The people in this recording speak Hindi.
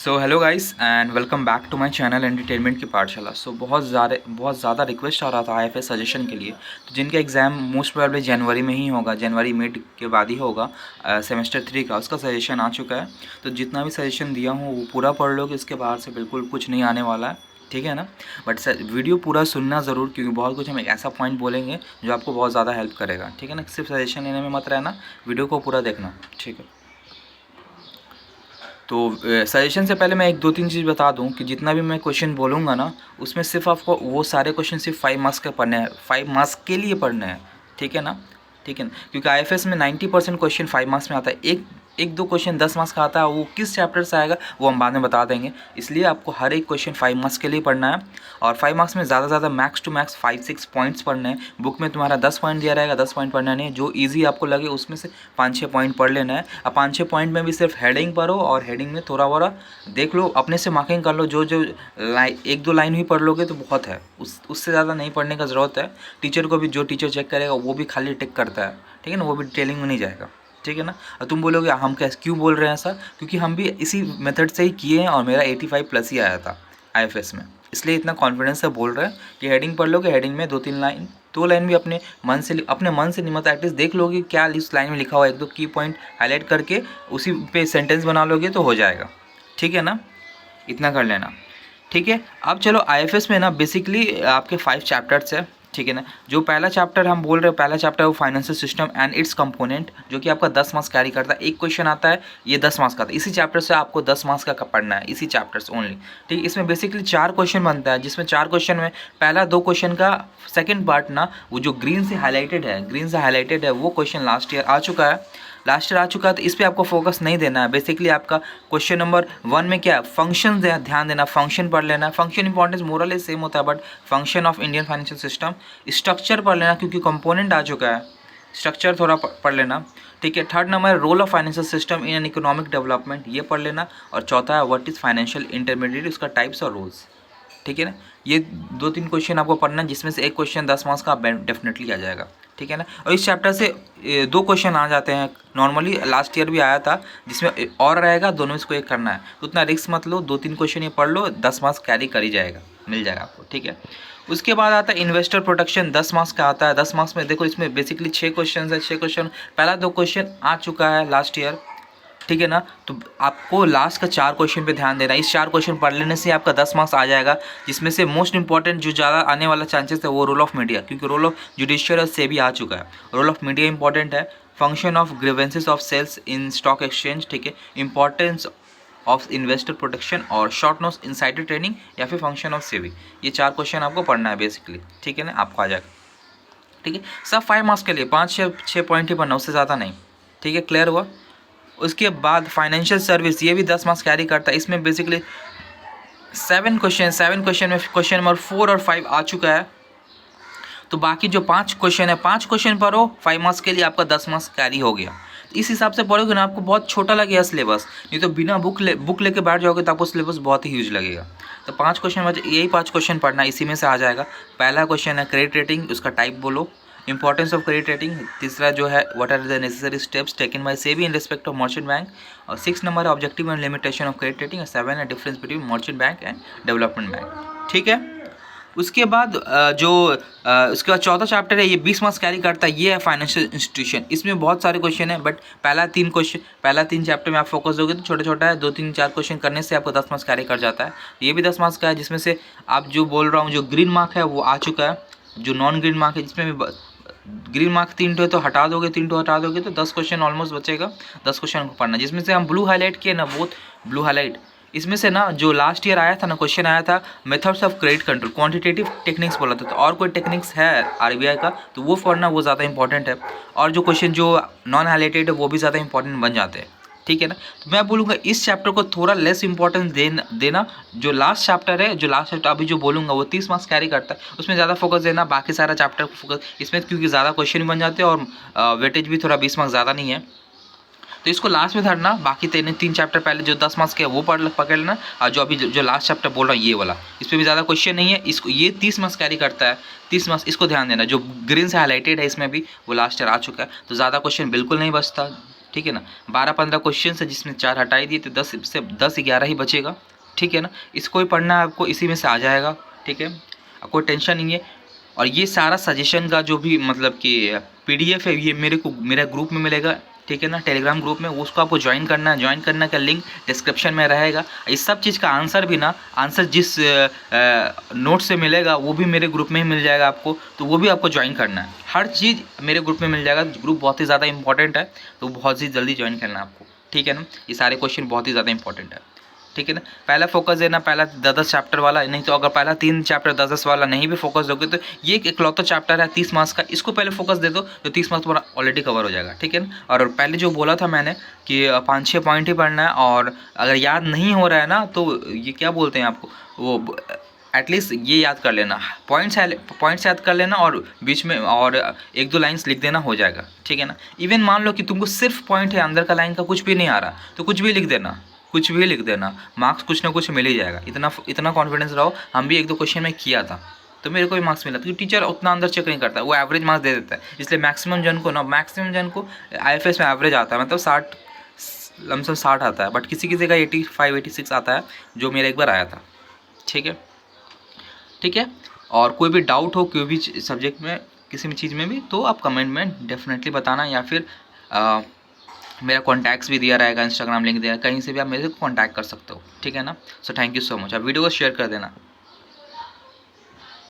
So hello guys and welcome back to my channel entertainment की पाठशाला। बहुत ज़्यादा रिक्वेस्ट आ रहा था आईएफएस सजेशन के लिए, तो जिनका एग्ज़ाम मोस्ट प्रोबेबली जनवरी में ही होगा, जनवरी मिड के बाद ही होगा, सेमेस्टर 3 का उसका सजेशन आ चुका है। तो जितना भी सजेशन दिया हूँ वो पूरा पढ़ लो कि इसके बाहर से बिल्कुल कुछ नहीं आने वाला है, ठीक है ना। बट वीडियो पूरा सुनना ज़रूर, क्योंकि बहुत कुछ हम एक ऐसा पॉइंट बोलेंगे जो आपको बहुत ज़्यादा हेल्प करेगा, ठीक है ना। सिर्फ सजेशन लेने में मत रहना, वीडियो को पूरा देखना, ठीक है। तो सजेशन से पहले मैं एक दो तीन चीज़ बता दूं कि जितना भी मैं क्वेश्चन बोलूँगा ना, उसमें सिर्फ आपको वो सारे क्वेश्चन सिर्फ 5 मार्क्स के पढ़ने हैं, 5 मार्क्स के लिए पढ़ने हैं, ठीक है ना। ठीक है ना, क्योंकि आईएफएस में 90% क्वेश्चन 5 मार्क्स में आता है। एक दो क्वेश्चन 10 मार्क्स का आता है, वो किस चैप्टर से आएगा वो हम बाद में बता देंगे। इसलिए आपको हर एक क्वेश्चन 5 मार्क्स के लिए पढ़ना है, और 5 मार्क्स में ज़्यादा से ज़्यादा मैक्स टू मैक्स 5-6 पॉइंट्स पढ़ने हैं। बुक में तुम्हारा 10 पॉइंट दिया रहेगा, 10 पॉइंट पढ़ना नहीं है, जो ईजी आपको लगे उसमें से 5-6 पॉइंट पढ़ लेना है। अब 5-6 पॉइंट में भी सिर्फ हेडिंग पढ़ो, और हेडिंग में थोड़ा बड़ा देख लो, अपने से मार्किंग कर लो। जो एक दो लाइन भी पढ़ लोगे तो बहुत है, उससे ज़्यादा नहीं पढ़ने का ज़रूरत है। टीचर को भी, जो टीचर चेक करेगा वो भी खाली टिक करता है, ठीक है ना, वो भी डिटेलिंग में नहीं जाएगा, ठीक है ना। और तुम बोलोगे हम कैसे क्यों बोल रहे हैं ऐसा, क्योंकि हम भी इसी मेथड से ही किए हैं और मेरा 85 प्लस ही आया था आईएफएस में, इसलिए इतना कॉन्फिडेंस से बोल रहे हैं कि हेडिंग पढ़ लोगे, हेडिंग में 2-3 लाइन, 2 लाइन भी अपने मन से नहीं, मतलब एटलीस्ट देख लोगे क्या इस लाइन में लिखा हुआ है, एक दो की पॉइंट हाईलाइट करके उसी पे सेंटेंस बना लोगे तो हो जाएगा, ठीक है ना। इतना कर लेना, ठीक है। अब चलो आईएफएस में ना बेसिकली आपके 5 चैप्टर्स है, ठीक है ना। जो पहला चैप्टर हम बोल रहे हैं, पहला चैप्टर है वो financial system and it's component, जो कि आपका 10 मार्क्स कैरी करता है। एक क्वेश्चन आता है, ये 10 मार्क्स का आता है। इसी चैप्टर से आपको 10 मार्क्स का पढ़ना है, इसी चैप्टर से ओनली, ठीक है। इसमें बेसिकली 4 क्वेश्चन बनता है, जिसमें 4 क्वेश्चन में पहला 2 क्वेश्चन का सेकेंड पार्ट ना, वो जो ग्रीन से हाईलाइटेड है वो क्वेश्चन लास्ट ईयर आ चुका है, तो इस पर आपको फोकस नहीं देना है। बेसिकली आपका क्वेश्चन नंबर 1 में क्या है, फंक्शन ध्यान देना, फंक्शन पढ़ लेना। फंक्शन इंपॉर्टेंस मोरल सेम होता है, but function of Indian financial system, structure पढ़ लेना क्योंकि कंपोनेंट आ चुका है, स्ट्रक्चर थोड़ा पढ़ लेना, ठीक है। Third number roll of financial system in an economic development, ये पढ़ लेना। और चौथा है व्हाट इज़ फाइनेंशियल इंटरमीडिएट, उसका टाइप्स और रूल्स, ठीक है ना। ये 2-3 क्वेश्चन आपको पढ़ना है, जिसमें से एक क्वेश्चन 10 मार्क्स का डेफिनेटली आ जाएगा, ठीक है ना। और इस चैप्टर से 2 क्वेश्चन आ जाते हैं, नॉर्मली लास्ट ईयर भी आया था, जिसमें और रहेगा, दोनों में इसको एक करना है, तो उतना रिस्क मत लो, 2-3 क्वेश्चन ये पढ़ लो, 10 मार्क्स कैरी कर ही जाएगा, मिल जाएगा आपको, ठीक है। उसके बाद आता है इन्वेस्टर प्रोटेक्शन, 10 मार्क्स का आता है। 10 मार्क्स में देखो, इसमें बेसिकली 6 क्वेश्चन है, 6 क्वेश्चन, पहला 2 क्वेश्चन आ चुका है लास्ट ईयर, ठीक है ना। तो आपको लास्ट का 4 क्वेश्चन पे ध्यान देना, इस 4 क्वेश्चन पढ़ लेने से आपका 10 मार्क्स आ जाएगा, जिसमें से मोस्ट इंपॉर्टेंट जो ज़्यादा आने वाला चांसेस है वो रोल ऑफ मीडिया, क्योंकि रोल ऑफ जुडिशियल से भी आ चुका है। रोल ऑफ मीडिया इंपॉर्टेंट है, function of grievances of cells in stock exchange, ठीक है, इंपॉर्टेंस ऑफ इन्वेस्टर प्रोटेक्शन, और शॉर्ट नोट्स इनसाइडर ट्रेडिंग, या फिर फंक्शन ऑफ सेबी। ये 4 क्वेश्चन आपको पढ़ना है बेसिकली, ठीक है ना, आपको आ जाएगा, ठीक है। सब 5 मार्क्स के लिए 5-6 पॉइंट ही पढ़ना, उससे ज़्यादा नहीं, ठीक है, क्लियर हुआ। उसके बाद फाइनेंशियल सर्विस, ये भी 10 मार्क्स कैरी करता है। इसमें बेसिकली 7 क्वेश्चन में क्वेश्चन नंबर 4 और 5 आ चुका है, तो बाकी जो 5 क्वेश्चन है, 5 क्वेश्चन पढ़ो, 5 मार्क्स के लिए आपका 10 मार्क्स कैरी हो गया। इस हिसाब से पढ़ोगे ना, आपको बहुत छोटा लगेगा सिलेबस, नहीं तो बिना बुक लेके बैठ जाओगे तो आपको सिलेबस बहुत ही ह्यूज लगेगा। तो 5 क्वेश्चन बचे, यही 5 क्वेश्चन पढ़ना, इसी में से आ जाएगा। पहला क्वेश्चन है क्रेडिट रेटिंग, उसका टाइप बोलो, इंपॉर्टेंस ऑफ क्रेडिट रेटिंग। तीसरा जो है what are the necessary steps taken by SEBI in respect of merchant bank. और 6 नंबर है objective and limitation of credit rating. और 7 है difference between merchant bank and development bank, ठीक है। उसके बाद उसके बाद चौथा चैप्टर है, ये 20 मार्क्स कैरी करता है, ये है फाइनेंशियल इंस्टीट्यूशन। इसमें बहुत सारे क्वेश्चन है, बट पहला 3 चैप्टर में आप फोकस दोगे तो छोटा छोटा है, 2-3-4 क्वेश्चन करने से आपको 10 मार्क्स कैरी कर जाता है। ये भी 10 मार्क्स का है, जिसमें से आप जो बोल रहा हूँ, जो ग्रीन मार्क है वो आ चुका है, जो नॉन ग्रीन मार्क है जिसमें भी ग्रीन मार्क 3 तो हटा दोगे, 3 हटा दोगे तो 10 क्वेश्चन ऑलमोस्ट बचेगा। 10 क्वेश्चन को पढ़ना, जिसमें से हम ब्लू हाईलाइट किए ना, वो ब्लू हाईलाइट, इसमें से ना जो लास्ट ईयर आया था ना, क्वेश्चन आया था methods of credit control, quantitative techniques बोला था, तो और कोई टेक्निक्स है आरबीआई का तो वो पढ़ना, वो ज़्यादा इंपॉर्टेंट है। और जो क्वेश्चन जो नॉन हाईलाइटेड है वो भी ज़्यादा इंपॉर्टेंट बन जाते हैं, ठीक है ना। तो मैं बोलूँगा इस चैप्टर को थोड़ा लेस इंपॉर्टेंस देना। जो लास्ट चैप्टर है, जो लास्ट चैप्टर अभी जो बोलूँगा वो 30 मार्क्स कैरी करता है, उसमें ज़्यादा फोकस देना। बाकी सारा चैप्टर को फोकस इसमें, क्योंकि ज़्यादा क्वेश्चन बन जाते हैं और वेटेज भी थोड़ा 20 मार्क्स ज़्यादा नहीं है, तो इसको लास्ट में धरना। बाकी 3 चैप्टर पहले जो 10 मार्क्स के वो पकड़ लेना, और जो अभी जो लास्ट चैप्टर बोल रहा हूँ ये वाला, इस पर भी ज़्यादा क्वेश्चन नहीं है, इसको ये 30 मार्क्स कैरी करता है, 30 मार्क्स, इसको ध्यान देना। जो ग्रीन से हाईलाइटेड है इसमें भी वो लास्ट ईयर आ चुका है, तो ज़्यादा क्वेश्चन बिल्कुल नहीं बचता, ठीक है ना। 12-15 क्वेश्चन है जिसमें 4 हटाई दिए तो 10 से 10-11 ही बचेगा, ठीक है ना। इसको ही पढ़ना है आपको, इसी में से आ जाएगा, ठीक है, कोई टेंशन नहीं है। और ये सारा सजेशन का जो भी मतलब कि PDF है ये मेरे को मेरा ग्रुप में मिलेगा, ठीक है ना, टेलीग्राम ग्रुप में, उसको आपको ज्वाइन करना है। ज्वाइन करने का लिंक डिस्क्रिप्शन में रहेगा। इस सब चीज़ का आंसर भी ना, आंसर जिस नोट से मिलेगा वो भी मेरे ग्रुप में ही मिल जाएगा आपको, तो वो भी आपको ज्वाइन करना है। हर चीज़ मेरे ग्रुप में मिल जाएगा। ग्रुप बहुत ही ज़्यादा इंपॉर्टेंट है, तो बहुत ही जल्दी ज्वाइन करना है आपको, ठीक है ना। ये सारे क्वेश्चन बहुत ही ज़्यादा इंपॉर्टेंट है, ठीक है ना। पहला फोकस देना, पहला 10-10 चैप्टर वाला, नहीं तो अगर पहला 3 चैप्टर 10-10 वाला नहीं भी फोकस दोगे तो ये एक इकलौता चैप्टर है 30 मार्क्स का, इसको पहले फोकस दे दो तो 30 मार्क्स तुम्हारा ऑलरेडी कवर हो जाएगा, ठीक है ना। और पहले जो बोला था मैंने कि 5-6 पॉइंट ही पढ़ना है, और अगर याद नहीं हो रहा है ना तो ये क्या बोलते हैं आपको, वो एटलीस्ट ये याद कर लेना, पॉइंट्स याद कर लेना, और बीच में और 1-2 लाइन्स लिख देना, हो जाएगा, ठीक है ना। इवन मान लो कि तुमको सिर्फ पॉइंट है, अंदर का लाइन का कुछ भी नहीं आ रहा तो कुछ भी लिख देना, कुछ भी लिख देना, मार्क्स कुछ ना कुछ मिल ही जाएगा। इतना कॉन्फिडेंस रहो। हम भी 1-2 क्वेश्चन में किया था तो मेरे को भी मार्क्स मिला, क्योंकि टीचर उतना अंदर चेक नहीं करता, वो एवरेज मार्क्स दे देता है। इसलिए मैक्सिमम जन को IFS में एवरेज आता है, मतलब 60 लमसम 60 आता है, बट किसी किसी का 85-86 आता है, जो मेरा एक बार आया था, ठीक है, ठीक है। और कोई भी डाउट हो कोई भी सब्जेक्ट में, किसी भी चीज़ में भी, तो आप कमेंट में डेफिनेटली बताना, या फिर मेरा कॉन्टैक्ट्स भी दिया रहेगा, इंस्टाग्राम लिंक दिया, कहीं से भी आप मेरे से कॉन्टैक्ट कर सकते हो, ठीक है ना। So thank you so much. आप वीडियो को शेयर कर देना।